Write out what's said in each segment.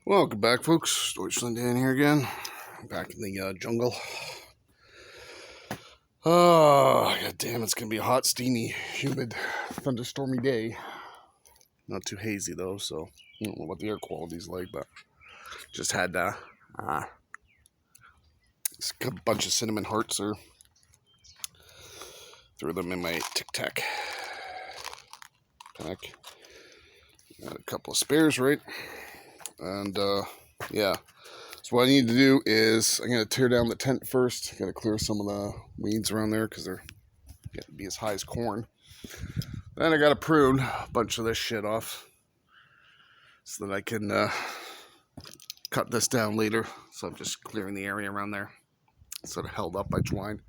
Welcome back, folks. Deutschland Dan here again. Back in the jungle. Oh, god damn, it's gonna be a hot, steamy, humid, thunderstormy day. Not too hazy though, so I don't know what the air quality's like, but just had a bunch of cinnamon hearts there. Threw them in my Tic Tac pack. Got a couple of spares, right? And yeah. So what I need to do is I'm going to tear down the tent first. Got to clear some of the weeds around there because they're getting to be as high as corn. Then I got to prune a bunch of this shit off so that I can cut this down later. So I'm just clearing the area around there. It's sort of held up by twine.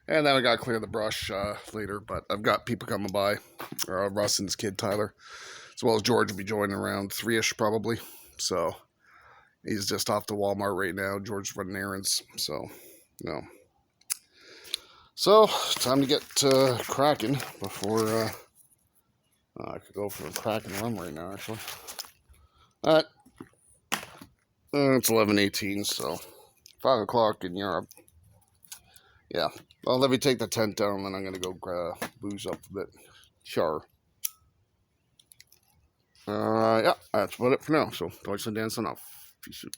And then I got to clear the brush later. But I've got people coming by. Russ and his kid Tyler. As well as George will be joining around 3-ish probably. So he's just off to Walmart right now. George's running errands. So, no. So, time to get cracking before I could go for a crack and run right now, actually. Alright. It's 11:18, so 5 o'clock in Europe. Yeah. Well, let me take the tent down, and then I'm going to go booze up a bit. Sure. Yeah, that's about it for now. So, Deutschland dancing off. Peace out.